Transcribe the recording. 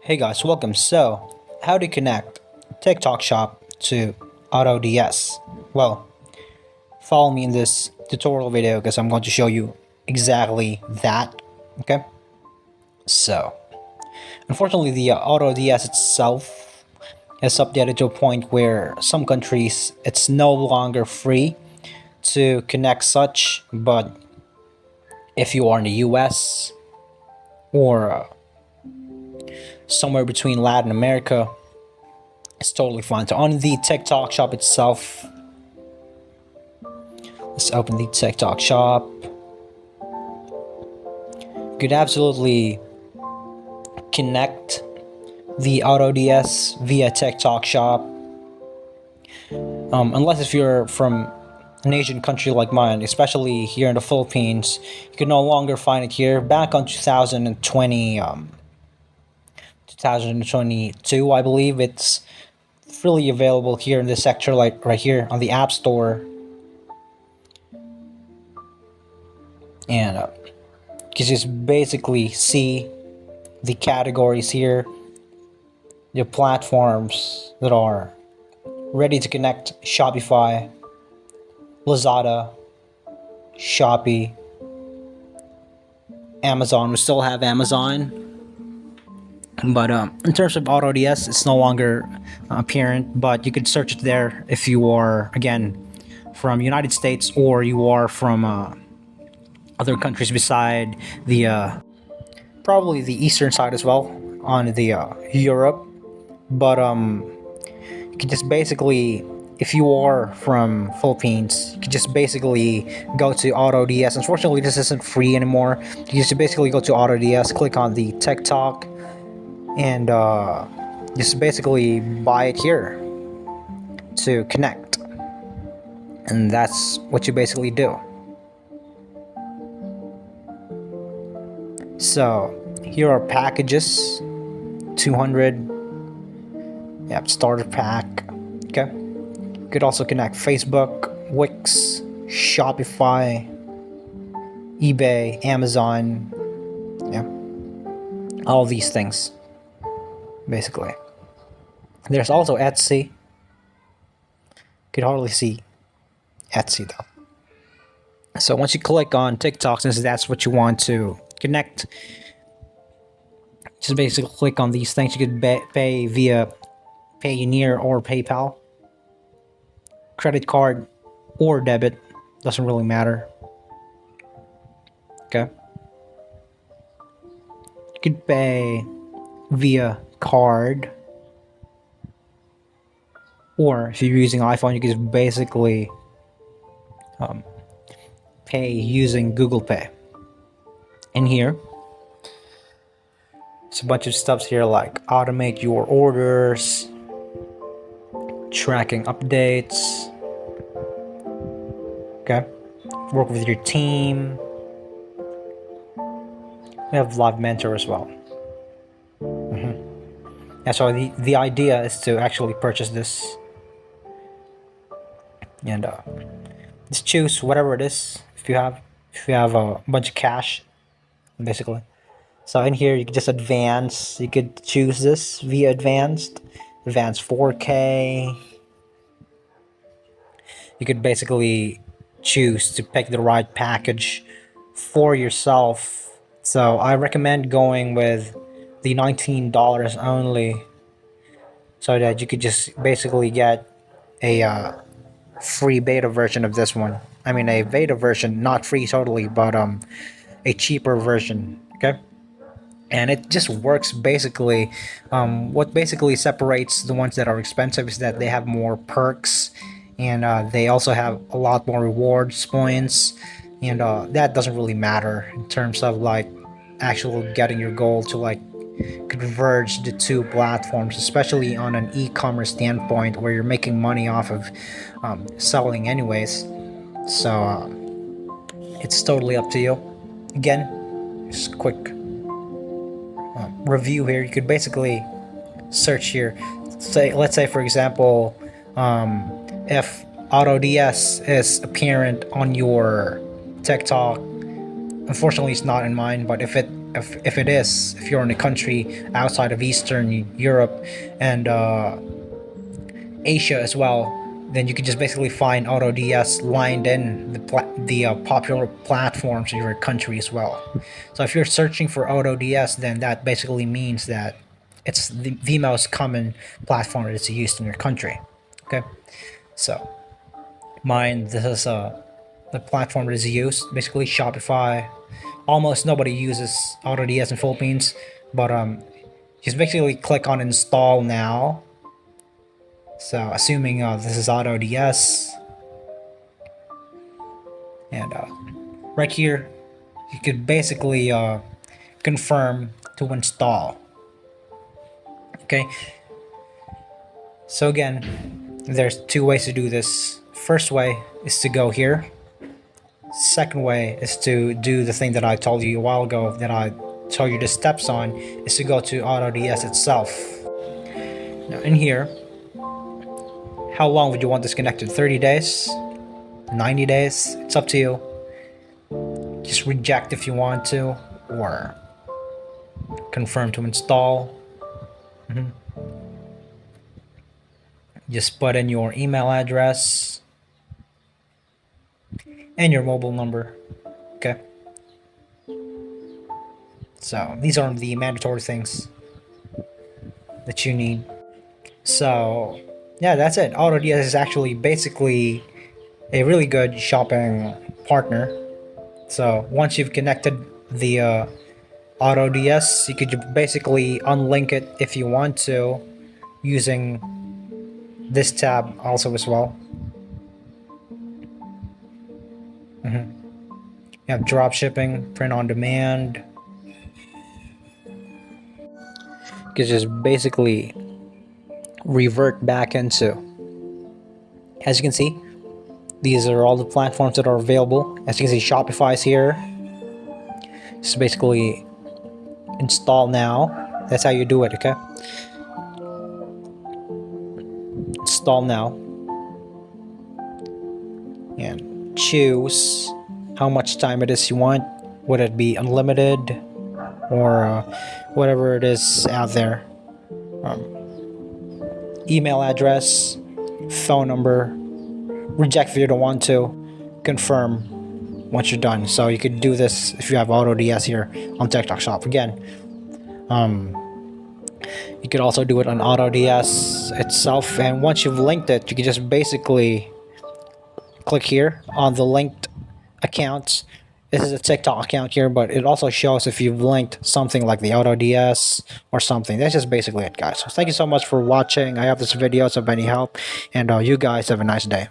Hey guys, welcome. So, how to connect TikTok Shop to Autods? Well, follow me in this tutorial video because I'm going to show you exactly that. Okay. So, unfortunately, the Autods itself has updated to a point where some countries it's no longer free to connect such, but if you are in the US or somewhere between Latin America, it's totally fine. So on the TikTok shop itself, let's open the TikTok shop. You could absolutely connect the Autods via TikTok shop. Unless if you're from an Asian country like mine, especially here in the Philippines, you can no longer find it here. Back on 2022, I believe it's freely available here in this sector, like right here on the App Store. And you can just basically see the categories here, the platforms that are ready to connect: Shopify, Lazada, Shopee, Amazon. We still have Amazon, but in terms of Autods, it's no longer apparent. But you could search it there if you are again from United States or you are from other countries beside the probably the eastern side as well on the Europe. But you can just basically, if you are from Philippines, you can just basically go to Autods. Unfortunately, this isn't free anymore. You just basically go to Autods, click on the TikTok, and just basically buy it here to connect. And that's what you basically do. So here are packages: 200. Yep, starter pack. Okay. You could also connect Facebook, Wix, Shopify, eBay, Amazon. Yeah. All these things, basically. There's also Etsy. Could hardly see Etsy though. So once you click on TikTok, since that's what you want to connect, just basically click on these things. You could pay via Payoneer or PayPal, credit card or debit, doesn't really matter. Okay. You could pay via card, or if you're using iPhone, you could basically pay using Google Pay. In here, it's a bunch of stuff here like automate your orders, tracking updates. Okay. Work with your team. We have Live Mentor as well. And so the idea is to actually purchase this and just choose whatever it is. If you have a bunch of cash, basically. So in here you can just advance. You could choose this via advanced 4K. You could basically choose to pick the right package for yourself. So I recommend going with the $19 only, so that you could just basically get a free beta version of this one. I mean, a beta version, not free totally, but a cheaper version. Okay. And it just works basically. What basically separates the ones that are expensive is that they have more perks, and they also have a lot more rewards points, and that doesn't really matter in terms of like actual getting your goal to like converge the two platforms, especially on an e-commerce standpoint where you're making money off of selling anyways. So it's totally up to you. Again, just a quick review here. You could basically search here. Let's say for example, if Autods is apparent on your TikTok Unfortunately, it's not in mine. But if it is, if you're in a country outside of Eastern Europe and Asia as well, then you can just basically find AutoDS lined in the popular platforms of your country as well. So if you're searching for AutoDS, then that basically means that it's the most common platform that's used in your country. Okay, so mine, this is the platform that is used, basically Shopify. Almost nobody uses AutoDS in Philippines, but just basically click on install now. So assuming this is AutoDS, and right here, you could basically confirm to install. Okay. So again, there's two ways to do this. First way is to go here. Second way is to do the thing that I told you a while ago, that I told you the steps on, is to go to AutoDS itself. Now in here, how long would you want this connected? 30 days? 90 days? It's up to you. Just reject if you want to, or confirm to install. Just put in your email address and your mobile number. Okay. So these are the mandatory things that you need. So yeah, that's it. AutoDS is actually basically a really good shopping partner. So once you've connected the AutoDS, you could basically unlink it if you want to, using this tab also as well. You have drop shipping, print on demand. You can just basically revert back into. As you can see, these are all the platforms that are available. As you can see, Shopify is here. Just basically install now. That's how you do it, okay? Install now. And choose how much time it is you want. Would it be unlimited or whatever it is out there? Email address, phone number. Reject if you don't want to. Confirm once you're done. So you could do this if you have AutoDS here on TikTok Shop. Again, you could also do it on AutoDS itself. And once you've linked it, you can just basically click here on the linked accounts. This is a TikTok account here, but it also shows if you've linked something like the AutoDS or something. That's just basically it, guys. So thank you so much for watching. I hope this video is of any help, and you guys have a nice day.